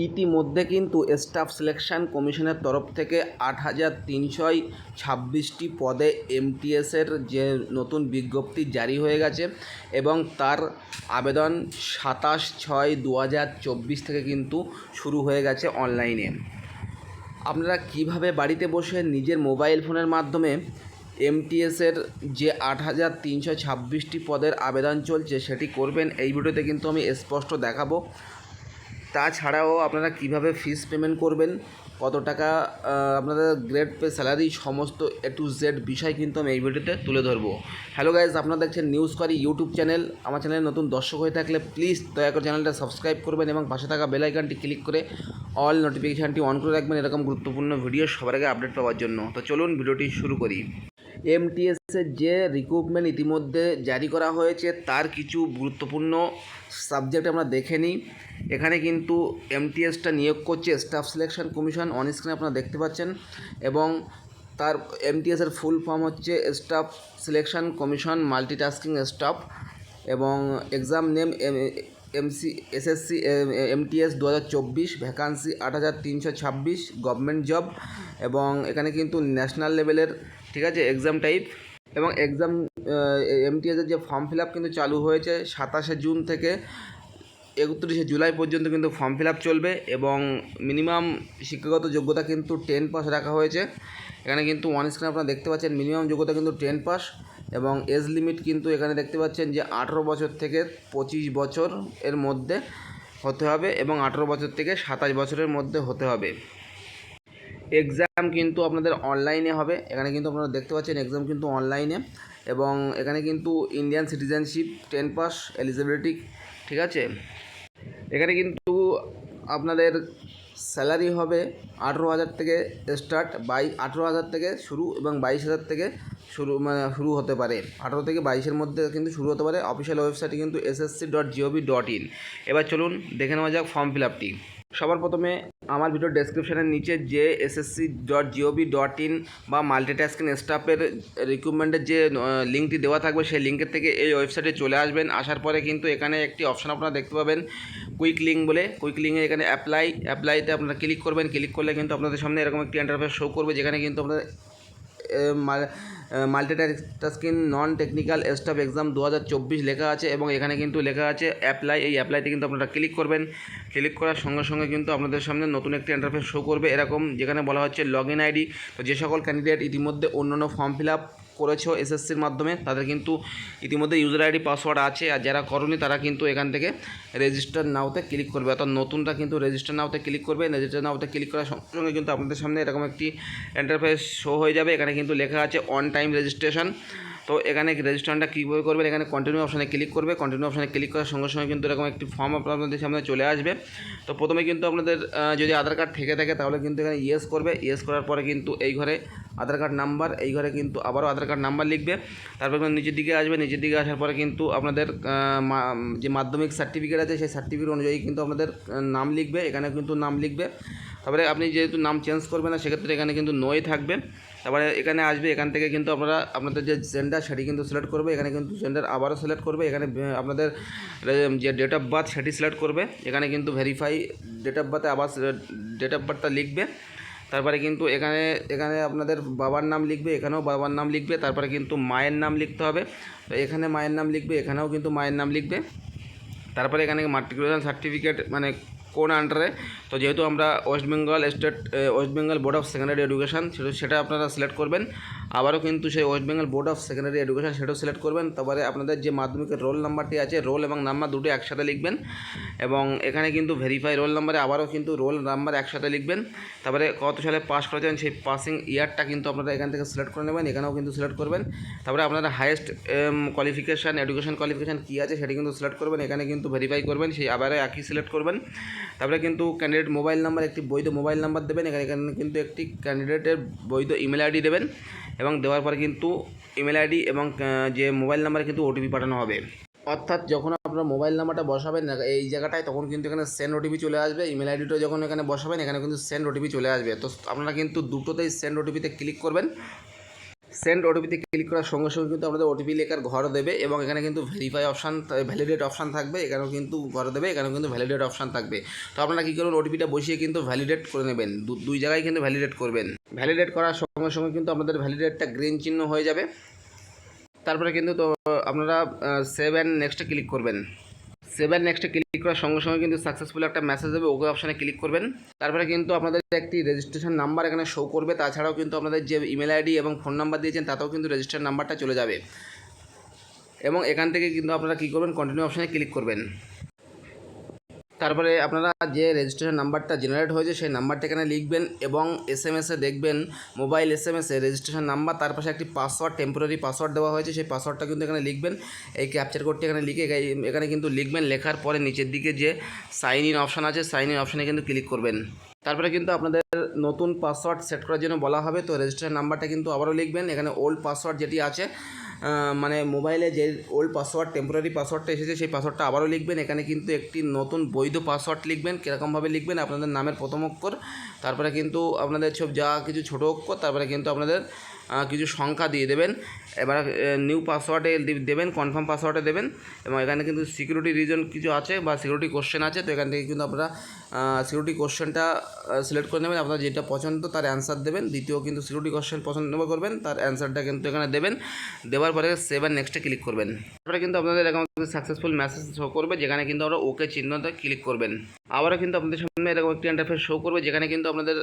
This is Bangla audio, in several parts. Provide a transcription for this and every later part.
ইতিমধ্যে কিন্তু স্টাফ সিলেকশন কমিশনের তরফ থেকে ৮,৩26টি পদে এমটিএসের যে নতুন বিজ্ঞপ্তি জারি হয়ে গেছে এবং তার আবেদন ২৭/৬/২০২৪ থেকে কিন্তু শুরু হয়ে গেছে অনলাইনে। আপনারা কিভাবে বাড়িতে বসে নিজের মোবাইল ফোনের মাধ্যমে এমটিএসের যে ৮,৩26টি পদের আবেদন চলছে সেটি করবেন, এই ভিডিওতে কিন্তু আমি স্পষ্ট দেখাবো। তাছাড়াও আপনারা কিভাবে ফিস পেমেন্ট করবেন, কত টাকা আপনাদের গ্রেড পে, স্যালারি, সমস্ত A to Z বিষয় কিন্তু আমি এই ভিডিওতে তুলে ধরবো। হ্যালো গাইজ, আপনারা দেখছেন নিউজ কোয়ারি ইউটিউব চ্যানেল। আমার চ্যানেলে নতুন দর্শক হয়ে থাকলে প্লিজ দয়া করে চ্যানেলটা সাবস্ক্রাইব করবেন এবং পাশে থাকা বেল আইকনটি ক্লিক করে অল নোটিফিকেশানটি অন করে রাখবেন এরকম গুরুত্বপূর্ণ ভিডিও সবার আগে আপডেট পাওয়ার জন্য। তো চলুন ভিডিওটি শুরু করি। এমটিএসের যে রিক্রুটমেন্ট ইতিমধ্যে জারি করা হয়েছে তার কিছু গুরুত্বপূর্ণ সাবজেক্ট আমরা দেখে নিই। এখানে কিন্তু এমটিএসটা নিয়োগ করছে স্টাফ সিলেকশন কমিশন, অন স্ক্রিনে আপনারা দেখতে পাচ্ছেন, এবং তার এমটিএসের ফুল ফর্ম হচ্ছে staff selection commission multitasking staff, এবং exam name SSC MTS 2024, vacancy ৮,৩26, গভর্নমেন্ট জব, এবং এখানে কিন্তু ন্যাশনাল লেভেলের, ঠিক আছে, এক্সাম টাইপ। এবং এক্সাম এমটিএসের যে ফর্ম ফিল আপ কিন্তু চালু হয়েছে ২৭শে জুন থেকে ৩১শে জুলাই পর্যন্ত কিন্তু ফর্ম ফিল আপ চলবে, এবং মিনিমাম শিক্ষাগত যোগ্যতা কিন্তু 10 পাস রাখা হয়েছে। এখানে কিন্তু ওয়ান স্ক্রিনে আপনারা দেখতে পাচ্ছেন মিনিমাম যোগ্যতা কিন্তু 10 পাস, এবং এজ লিমিট কিন্তু এখানে দেখতে পাচ্ছেন যে 18 বছর থেকে 25 বছর এর মধ্যে হতে হবে, এবং 18 বছর থেকে 27 বছরের মধ্যে হতে হবে। এক্সাম কিন্তু আপনাদের অনলাইনে হবে। এখানে কিন্তু আপনারা দেখতে পাচ্ছেন এক্সাম কিন্তু অনলাইনে, এবং এখানে কিন্তু ইন্ডিয়ান সিটিজেনশিপ 10 পাস এলিজিবিলিটি, ঠিক আছে। এখানে কিন্তু আপনাদের স্যালারি হবে 18,000 থেকে স্টার্ট, 18,000 থেকে শুরু, এবং 22,000 থেকে শুরু হতে পারে। 18 থেকে 22-এর মধ্যে কিন্তু শুরু হতে পারে। অফিসিয়াল ওয়েবসাইটে কিন্তু ssc.gov.in। এবার চলুন দেখে নেওয়া যাক ফর্ম ফিল আপটি। সবার প্রথমে আমার ভিডিও ডেসক্রিপশানের নিচে যে ssc.gov.in বা মাল্টিটাস্কিং স্টাফের রিক্রুটমেন্টের যে লিঙ্কটি দেওয়া থাকবে সেই লিঙ্কের থেকে এই ওয়েবসাইটে চলে আসবেন। আসার পরে কিন্তু এখানে একটি অপশান আপনারা দেখতে পাবেন কুইক লিঙ্ক বলে। কুইক লিঙ্কে এখানে অ্যাপ্লাইতে আপনারা ক্লিক করবেন। ক্লিক করলে কিন্তু আপনাদের সামনে এরকম একটি ইন্টারফেস শো করবে, যেখানে কিন্তু আপনাদের multitasking non technical staff exam 2024 লেখা আছে, এবং এখানে কিন্তু লেখা আছে অ্যাপ্লাই। এই অ্যাপ্লাইতে কিন্তু আপনারা ক্লিক করবেন। ক্লিক করার সঙ্গে সঙ্গে কিন্তু আপনাদের সামনে নতুন একটি ইন্টারফেস শো করবে এরকম, যেখানে বলা হচ্ছে লগ ইন আইডি। তো যে সকল ক্যান্ডিডেট ইতিমধ্যে অন্যান্য ফর্ম ফিল আপ করেছো এসএসসির মাধ্যমে তাদের কিন্তু ইতিমধ্যে ইউজার আইডি পাসওয়ার্ড আছে, আর যারা করনি তারা কিন্তু এখান থেকে রেজিস্টার নাওতে ক্লিক করবে, অর্থাৎ নতুনটা কিন্তু রেজিস্টার নাওতে ক্লিক করবে। রেজিস্টার নাওতে ক্লিক করার সঙ্গে সঙ্গে কিন্তু আপনাদের সামনে এরকম একটি ইন্টারফেস শো হয়ে যাবে। এখানে কিন্তু লেখা আছে অন টাইম রেজিস্ট্রেশন। তো এখানে রেজিস্ট্রেশনটা কীভাবে করবেন, এখানে কন্টিনিউ অপশানে ক্লিক করবে। কন্টিনিউ অপশানে ক্লিক করার সঙ্গে সঙ্গে কিন্তু এরকম একটি ফর্ম আপনাদের সামনে চলে আসবে। তো প্রথমে কিন্তু আপনাদের যদি আধার কার্ড থেকে থাকে তাহলে কিন্তু এখানে ইয়েস করবে। ইয়েস করার পরে কিন্তু এই ঘরে আধার কার্ড নাম্বার, এই ঘরে কিন্তু আবারও আধার কার্ড নাম্বার লিখবে। তারপর নিচের দিকে আসবে। নিচের দিকে আসার পরে কিন্তু আপনাদের যে মাধ্যমিক সার্টিফিকেট আছে সেই সার্টিফিকেট অনুযায়ী কিন্তু আপনাদের নাম লিখবে। এখানে কিন্তু নাম লিখবে। তারপরে আপনি যেহেতু নাম চেঞ্জ করবেন না সেক্ষেত্রে এখানে কিন্তু নোই থাকবে। তারপরে এখানে আসবে, এখান থেকে কিন্তু আপনারা আপনাদের যে জেন্ডার সেটি কিন্তু সিলেক্ট করবে। এখানে কিন্তু জেন্ডার আবারও সিলেক্ট করবে। এখানে আপনাদের যে ডেট অফ বার্থ সেটি সিলেক্ট করবে। এখানে কিন্তু ভেরিফাই ডেট অফ বার্থে আবার ডেট অফ বার্থটা লিখবে। তারপরে কিন্তু এখানে আপনাদের বাবার নাম লিখবে, এখানেও বাবার নাম লিখবে। তারপরে কিন্তু মায়ের নাম লিখতে হবে। তো এখানে মায়ের নাম লিখবে, এখানেও কিন্তু মায়ের নাম লিখবে। তারপরে এখানে মাট্রিকুলেশন সার্টিফিকেট মানে কোন আন্ডারে, তো যেহেতু আমরা West Bengal board of secondary education সেটা আপনারা সিলেক্ট করবেন। আবারও কিন্তু সেই West Bengal board of secondary education সেটাও সিলেক্ট করবেন। তারপরে আপনাদের যে মাধ্যমিকের রোল নাম্বারটি আছে, রোল এবং নাম্বার দুটো একসাথে লিখবেন, এবং এখানে কিন্তু ভেরিফাই রোল নাম্বারে আবারও কিন্তু রোল নাম্বার একসাথে লিখবেন। তারপরে কত সালে পাস করেছেন সেই পাসিং ইয়ারটা কিন্তু আপনারা এখান থেকে সিলেক্ট করে নেবেন, এখানেও কিন্তু সিলেক্ট করবেন। তারপরে আপনারা হাইয়েস্ট কোয়ালিফিকেশান এডুকেশন কোয়ালিফিকেশান কী আছে সেটি কিন্তু সিলেক্ট করবেন, এখানে কিন্তু ভেরিফাই করবেন, সেই আবারও একই সিলেক্ট করবেন। তারপরে কিন্তু ক্যান্ডিডেট মোবাইল নাম্বার, একটি বৈধ মোবাইল নাম্বার দেবেন। এখানে কিন্তু একটি ক্যান্ডিডেটের বৈধ ইমেল আইডি দেবেন, এবং দেওয়ার পরে কিন্তু ইমেল আইডি এবং যে মোবাইল নাম্বারে কিন্তু ওটিপি পাঠানো হবে। অর্থাৎ যখন আপনার মোবাইল নাম্বারটা বসাবেন এই জায়গাটায় তখন কিন্তু এখানে সেন্ড ওটিপি চলে আসবে। ইমেল আইডিটা যখন এখানে বসাবেন এখানে কিন্তু সেন্ড ওটিপি চলে আসবে। তো আপনারা কিন্তু দুটোতেই সেন্ড ওটিপিতে ক্লিক করবেন। সেন্ড ওটিপিতে ক্লিক করার সঙ্গে সঙ্গে কিন্তু আপনাদের ওটিপি লেখার ঘর দেবে এবং এখানে কিন্তু ভেরিফাই অপশান ভ্যালিডেট অপশান থাকবে, এখানেও কিন্তু ঘর দেবে, এখানেও কিন্তু ভ্যালিডেট অপশান থাকবে। তো আপনারা কী করবেন, ওটিপিটা বসিয়ে কিন্তু ভ্যালিডেট করে নেবেন, দুই জায়গায় কিন্তু ভ্যালিডেট করবেন। ভ্যালিডেট করার সঙ্গে সঙ্গে কিন্তু আপনাদের ভ্যালিডেটটা গ্রিন চিহ্ন হয়ে যাবে। তারপরে কিন্তু তো আপনারা সেভ অ্যান্ড নেক্সটে ক্লিক করবেন। সেভ অ্যান্ড নেক্সটে ক্লিক করার সঙ্গে সঙ্গে কিন্তু সাকসেসফুল একটা মেসেজ দেবে, ওকে অপশানে ক্লিক করবেন। তারপরে কিন্তু আপনাদের একটি রেজিস্ট্রেশন নাম্বার এখানে শো করবে, তাছাড়াও কিন্তু আপনাদের যে ইমেল আইডি এবং ফোন নাম্বার দিয়েছেন তাতেও কিন্তু রেজিস্টার নাম্বারটা চলে যাবে এবং এখান থেকে কিন্তু আপনারা কী করবেন, কন্টিনিউ অপশানে ক্লিক করবেন। তারপরে আপনারা যে রেজিস্ট্রেশন নাম্বারটা জেনারেট হয়েছে সেই নাম্বারটা এখানে লিখবেন এবং এসএমএসে দেখবেন, মোবাইল এসএমএসে রেজিস্ট্রেশন নাম্বার, তার পাশে একটি পাসওয়ার্ড, টেম্পোরারি পাসওয়ার্ড দেওয়া হয়েছে, সেই পাসওয়ার্ডটা কিন্তু এখানে লিখবেন। এই ক্যাপচার কোডটি এখানে লিখে এখানে কিন্তু লিখবেন, লেখার পরে নিচের দিকে যে সাইন ইন অপশান আছে সাইন ইন অপশানে কিন্তু ক্লিক করবেন। তারপরে কিন্তু আপনাদের নতুন পাসওয়ার্ড সেট করার জন্য বলা হবে, তো রেজিস্ট্রেশন নাম্বারটা কিন্তু আবারও লিখবেন। এখানে ওল্ড পাসওয়ার্ড যেটি আছে, মানে মোবাইলে যে ওল্ড পাসওয়ার্ড টেম্পোরারি পাসওয়ার্ডটা এসেছে সেই পাসওয়ার্ডটা আবারও লিখবেন। এখানে কিন্তু একটি নতুন বৈধ পাসওয়ার্ড লিখবেন। কীরকমভাবে লিখবেন, আপনাদের নামের প্রথম অক্ষর, তারপরে কিন্তু আপনাদের যা কিছু ছোটো অক্ষর, তারপরে কিন্তু আপনাদের কিছু সংখ্যা দিয়ে দেবেন। এবার নিউ পাসওয়ার্ডে দেবেন, কনফার্ম পাসওয়ার্ডে দেবেন এবং এখানে কিন্তু সিকিউরিটি রিজন কিছু আছে বা সিকিউরিটি কোশ্চেন আছে, তো এখান থেকে কিন্তু আপনারা সিকিউরিটি কোশ্চেনটা সিলেক্ট করে নেবেন। আপনার যেটা পছন্দ তার অ্যান্সার দেবেন। দ্বিতীয় কিন্তু সিকিউরিটি কোশ্চেন পছন্দ করবেন, তার অ্যান্সারটা কিন্তু এখানে দেবেন। দেওয়ার পরে সেভ অ্যান্ড নেক্সটে ক্লিক করবেন। তারপরে কিন্তু আপনাদের এরকম সাকসেসফুল মেসেজ শো করবে, যেখানে কিন্তু আমরা ওকে চিহ্নতে ক্লিক করবেন। আবারও কিন্তু আপনাদের সামনে এরকম একটি ইন্টারফেস শো করবে, যেখানে কিন্তু আপনাদের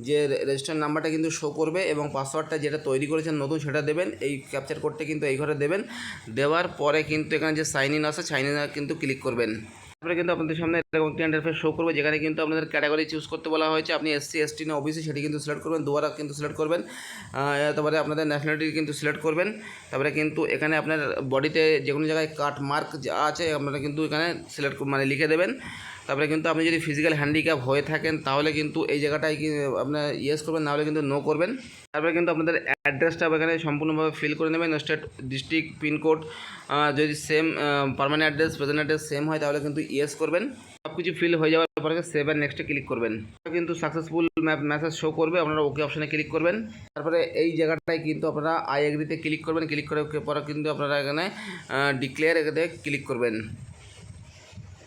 যে রেজিস্টার নাম্বারটা কিন্তু শো করবে এবং পাসওয়ার্ডটা যেটা তৈরি করেছেন নতুন সেটা দেবেন। এই ক্যাপচার কোডটা কিন্তু এই ঘরে দেবেন। দেওয়ার পরে কিন্তু এখানে যে সাইন ইন আছে সাইন ইনে কিন্তু ক্লিক করবেন। তারপরে কিন্তু আপনাদের সামনে এরকম একটি ইন্টারফেস শো করবে, যেখানে কিন্তু আপনাদের ক্যাটাগরি চুজ করতে বলা হয়েছে। আপনি এসসি এসটি না ওবিসি সেটি কিন্তু সিলেক্ট করবেন, দুয়ারা কিন্তু সিলেক্ট করবেন। তারপরে আপনাদের ন্যাশনালিটি কিন্তু সিলেক্ট করবেন। তারপরে কিন্তু এখানে আপনার বডিতে যে কোনো জায়গায় কাট মার্ক যা আছে আপনারা কিন্তু এখানে সিলেক্ট মানে লিখে দেবেন। তারপরে কিন্তু আপনি যদি ফিজিক্যাল হ্যান্ডিক্যাপ হয়ে থাকেন তাহলে কিন্তু এই জায়গাটায় কি আপনার ইয়েস করবেন, নাহলে কিন্তু নো করবেন। তারপরে কিন্তু আপনাদের অ্যাড্রেসটা এখানে সম্পূর্ণভাবে ফিল করে নেবেন, স্টেট, ডিস্ট্রিক্ট, পিনকোড, যদি same permanent address present address same হয় তাহলে কিন্তু ইয়েস করবেন। সব কিছু ফিল হয়ে যাওয়ার পরে সেভ অ্যান্ড নেক্সটে ক্লিক করবেন। কিন্তু সাকসেসফুল মেসেজ শো করবে, আপনারা ওকে অপশানে ক্লিক করবেন। তারপরে এই জায়গাটায় কিন্তু আপনারা আই এগ্রিতে ক্লিক করবেন। ক্লিক করে পরে কিন্তু আপনারা এখানে ডিক্লেয়ার এখানে ক্লিক করবেন।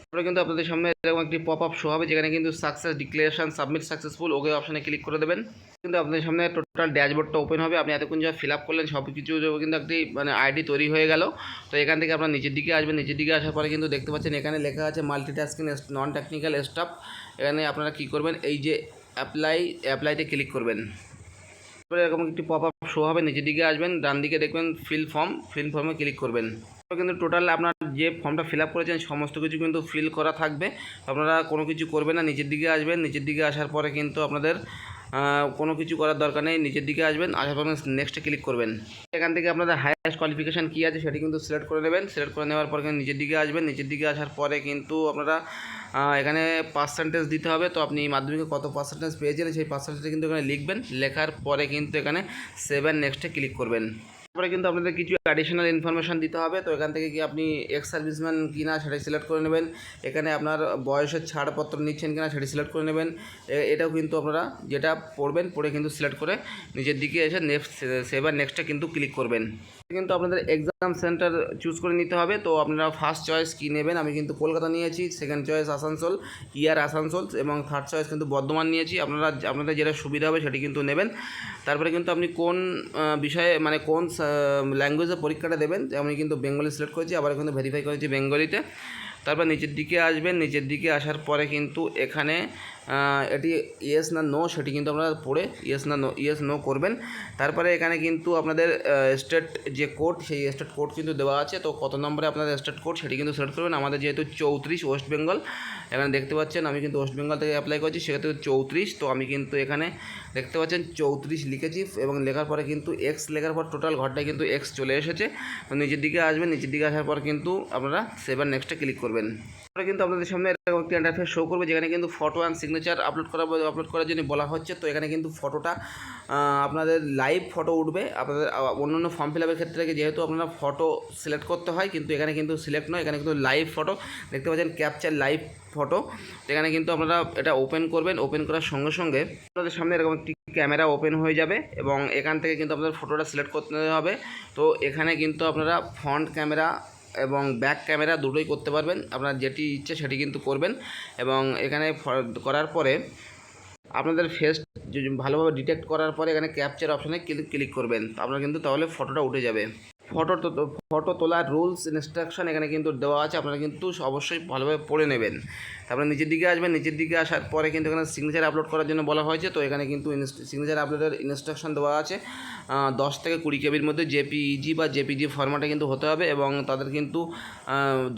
তারপরে কিন্তু আপনাদের সামনে এরকম একটি পপ আপ শো হবে, যেখানে কিন্তু সাকসেস ডিক্লারেশন সাবমিট সাকসেসফুল, ওকে অপশানে ক্লিক করে দেবেন। কিন্তু আপনাদের সামনে টোটাল ড্যাশবোর্ডটা ওপেন হবে। আপনি এতক্ষণ যা ফিল আপ করলেন সব কিছু কিন্তু একটি মানে আইডি তৈরি হয়ে গেল। তো এখান থেকে আপনার নিচের দিকে আসবেন। নিচের দিকে আসার পরে কিন্তু দেখতে পাচ্ছেন এখানে লেখা আছে মাল্টিটাস্কিং নন টেকনিক্যাল স্টাফ। এখানে আপনারা কী করবেন, এই যে অ্যাপ্লাইতে ক্লিক করবেন। তারপরে এরকম একটি পপ আপ শো হবে, নিচের দিকে আসবেন, ডান দিকে দেখবেন ফিল ফর্মে ক্লিক করবেন। কিন্তু টোটাল আপনার যে ফর্মটা ফিল আপ করেছেন সমস্ত কিছু কিন্তু ফিল করা থাকবে, আপনারা কোনো কিছু করবেন না। নিচের দিকে আসবেন, নিচের দিকে আসার পরে কিন্তু আপনাদের কোনো কিছু করার দরকার নেই। নিচের দিকে আসবেন, আসার পরে নেক্সটে ক্লিক করবেন। এখান থেকে আপনাদের হাইয়েস্ট কোয়ালিফিকেশান কী আছে সেটি কিন্তু সিলেক্ট করে নেবেন। সিলেক্ট করে নেওয়ার পরে কিন্তু নিচের দিকে আসবেন। নিচের দিকে আসার পরে কিন্তু আপনারা এখানে পার্সেন্টেজ দিতে হবে। তো আপনি মাধ্যমিকে কত পার্সেন্টেজ পেয়েছিলেন সেই পার্সেন্টেজ কিন্তু এখানে লিখবেন। লেখার পরে কিন্তু এখানে সেভ অ্যান্ড নেক্সটে ক্লিক করবেন। তারপরে কিন্তু আপনাদের কিছু অ্যাডিশনাল ইনফরমেশান দিতে হবে। তো এখান থেকে কি আপনি এক্স সার্ভিসম্যান কিনা সেটাই সিলেক্ট করে নেবেন। এখানে আপনার বয়সের ছাড়পত্র নিচ্ছেন কিনা সেটি সিলেক্ট করে নেবেন। এটাও কিন্তু আপনারা যেটা পড়বেন পড়ে কিন্তু সিলেক্ট করে নিচের দিকে এসে নেক্সট সেভ অ্যান্ড নেক্সটে কিন্তু ক্লিক করবেন। কিন্তু আপনাদের এক্সাম সেন্টার চুজ করে নিতে হবে। তো আপনারা ফার্স্ট চয়েস কী নেবেন, আমি কিন্তু কলকাতা নিয়েছি, সেকেন্ড চয়েস আসানসোল, ইয়ার আসানসোল এবং থার্ড চয়েস কিন্তু বর্ধমান নিয়েছি। আপনাদের যেটা সুবিধা হবে সেটি কিন্তু নেবেন। তারপরে কিন্তু আপনি কোন বিষয়ে মানে কোন ল্যাঙ্গুয়েজে পরীক্ষাটা দেবেন, আমি কিন্তু বেঙ্গলি সিলেক্ট করেছি, আবার কিন্তু ভেরিফাই করেছি বেঙ্গলিতে। তারপর নিচের দিকে আসবেন। নিচের দিকে আসার পরে কিন্তু এখানে এটি ইয়েস না নো সেটি কিন্তু আপনারা পড়ে ইয়েস নো করবেন। তারপরে এখানে কিন্তু আপনাদের স্টেট যে কোড সেই স্টেট কোড কিন্তু দেওয়া আছে। তো কত নম্বরে আপনাদের স্টেট কোড সেটি কিন্তু সিলেক্ট করবেন। আমাদের যেহেতু 34 ওয়েস্ট বেঙ্গল, এখানে দেখতে পাচ্ছেন আমি কিন্তু ওয়েস্ট বেঙ্গল থেকে অ্যাপ্লাই করেছি, সেক্ষেত্রে 34। তো আমি কিন্তু এখানে দেখতে পাচ্ছেন 34 লিখেছি এবং লেখার পরে কিন্তু এক্স লেখার পর টোটাল ঘরটায় কিন্তু এক্স চলে এসেছে। তো নিচের দিকে আসবেন। নিচের দিকে আসার পর কিন্তু আপনারা সেভ অ্যান্ড নেক্সটে ক্লিক করবেন। কিন্তু আপনাদের সামনে এরকম একটি ইন্টারফেস শো করবে, যেখানে কিন্তু ফটো অ্যান্ড সিগনেচার আপলোড করার জন্য বলা হচ্ছে। তো এখানে কিন্তু ফটোটা আপনাদের লাইভ ফটো উঠবে। আপনাদের অন্যান্য ফর্ম ফিল আপের ক্ষেত্রে যেহেতু আপনারা ফটো সিলেক্ট করতে হয়, কিন্তু এখানে কিন্তু সিলেক্ট নয়, এখানে কিন্তু লাইভ ফটো দেখতে পাচ্ছেন, ক্যাপচার লাইভ ফটো। এখানে কিন্তু আপনারা এটা ওপেন করবেন। ওপেন করার সঙ্গে সঙ্গে আপনাদের সামনে এরকম একটি ক্যামেরা ওপেন হয়ে যাবে এবং এখান থেকে কিন্তু আপনাদের ফটোটা সিলেক্ট করতে হবে। তো এখানে কিন্তু আপনারা ফ্রন্ট ক্যামেরা এবং ব্যাক ক্যামেরা দুটোই করতে পারবেন। আপনার যেটি ইচ্ছে সেটি কিন্তু করবেন। এবং এখানে করার পরে আপনাদের ফেস ভালোভাবে ডিটেক্ট করার পরে এখানে ক্যাপচার অপশানে ক্লিক করবেন। আপনার কিন্তু তাহলে ফটোটা উঠে যাবে। ফটো তোলার রুলস ইনস্ট্রাকশন এখানে কিন্তু দেওয়া আছে, আপনারা কিন্তু অবশ্যই ভালোভাবে পড়ে নেবেন। তারপরে নিচের দিকে আসবেন। নিচের দিকে আসার পরে কিন্তু এখানে সিগনেচার আপলোড করার জন্য বলা হয়েছে। তো এখানে কিন্তু সিগনেচার আপলোডের ইনস্ট্রাকশন দেওয়া আছে। 10 থেকে 20 কেবির মধ্যে জেপিইজি বা জেপিজি ফরম্যাটে কিন্তু হতে হবে এবং তাদের কিন্তু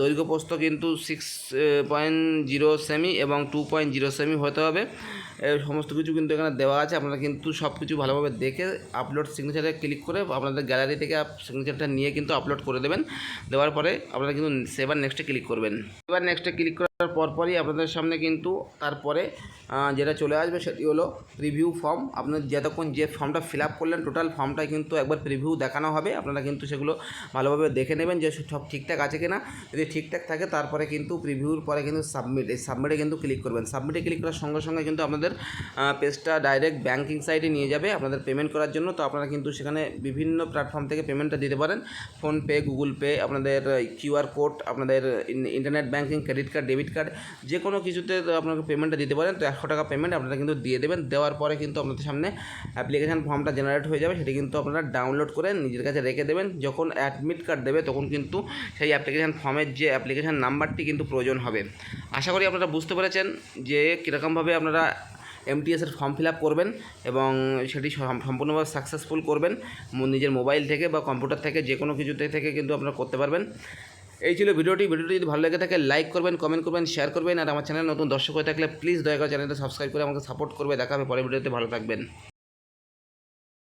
দৈর্ঘ্য প্রস্থ কিন্তু 6.0 সেমি এবং 2.0 সেমি হতে হবে। সমস্ত কিছু কিন্তু এখানে দেওয়া আছে। আপনারা কিন্তু সব কিছু ভালোভাবে দেখে আপলোড সিগনেচারে ক্লিক করে আপনাদের গ্যালারি থেকে সিগনেচারটা নিয়ে কিন্তু আপলোড করে দেবেন। দেওয়ার পরে আপনারা কিন্তু সেভার নেক্সটে ক্লিক করবেন। সেভার নেক্সটে ক্লিক করার পরপরই আপনাদের সামনে কিন্তু তারপরে যেটা চলে আসবে সেটি হলো প্রিভিউ ফর্ম। আপনার যতক্ষণ যে ফর্মটা ফিল আপ করলেন টোটাল ফর্মটাই কিন্তু একবার প্রিভিউ দেখানো হবে। আপনারা কিন্তু সেগুলো ভালোভাবে দেখে নেবেন যে সব ঠিকঠাক আছে কিনা। যদি ঠিকঠাক থাকে তারপরে কিন্তু প্রিভিউর পরে কিন্তু সাবমিট, এই সাবমিটে কিন্তু ক্লিক করবেন। সাবমিটে ক্লিক করার সঙ্গে সঙ্গে কিন্তু আপনাদের পেজটা ডাইরেক্ট ব্যাঙ্কিং সাইটে নিয়ে যাবে আপনাদের পেমেন্ট করার জন্য। তো আপনারা কিন্তু সেখানে বিভিন্ন প্ল্যাটফর্ম থেকে পেমেন্টটা দিতে পারেন। ফোনপে, গুগল পে, আপনাদের কিউআর কোড, আপনাদের internet banking, credit card, debit card, যে কোনো কিছুতে আপনাকে পেমেন্টটা দিতে পারেন। তো 100 টাকা পেমেন্ট আপনারা কিন্তু দিয়ে দেবেন। দেওয়ার পরে কিন্তু আপনাদের সামনে অ্যাপ্লিকেশান ফর্মটা জেনারেট হয়ে যাবে। সেটি কিন্তু আপনারা ডাউনলোড করে নিজের কাছে রেখে দেবেন। যখন অ্যাডমিট কার্ড দেবে তখন কিন্তু সেই অ্যাপ্লিকেশান ফর্মের যে অ্যাপ্লিকেশান নাম্বারটি কিন্তু প্রয়োজন হবে। আশা করি আপনারা বুঝতে পেরেছেন যে কীরকমভাবে আপনারা এমটিএসের ফর্ম ফিল আপ করবেন এবং সেটি সম্পূর্ণভাবে সাকসেসফুল করবেন। নিজের মোবাইল থেকে বা কম্পিউটার থেকে যে কোনো কিছুতে থেকে কিন্তু আপনারা করতে পারবেন। এই ছিল ভিডিওটি যদি ভালো লেগে থাকে লাইক করবেন, কমেন্ট করবেন, শেয়ার করবেন। আর আমার চ্যানেল নতুন দর্শক হয়ে থাকলে প্লিজ দয়া করে চ্যানেলটা সাবস্ক্রাইব করে আমাকে সাপোর্ট করবে। দেখা হবে পরের ভিডিওতে। ভালো থাকবেন।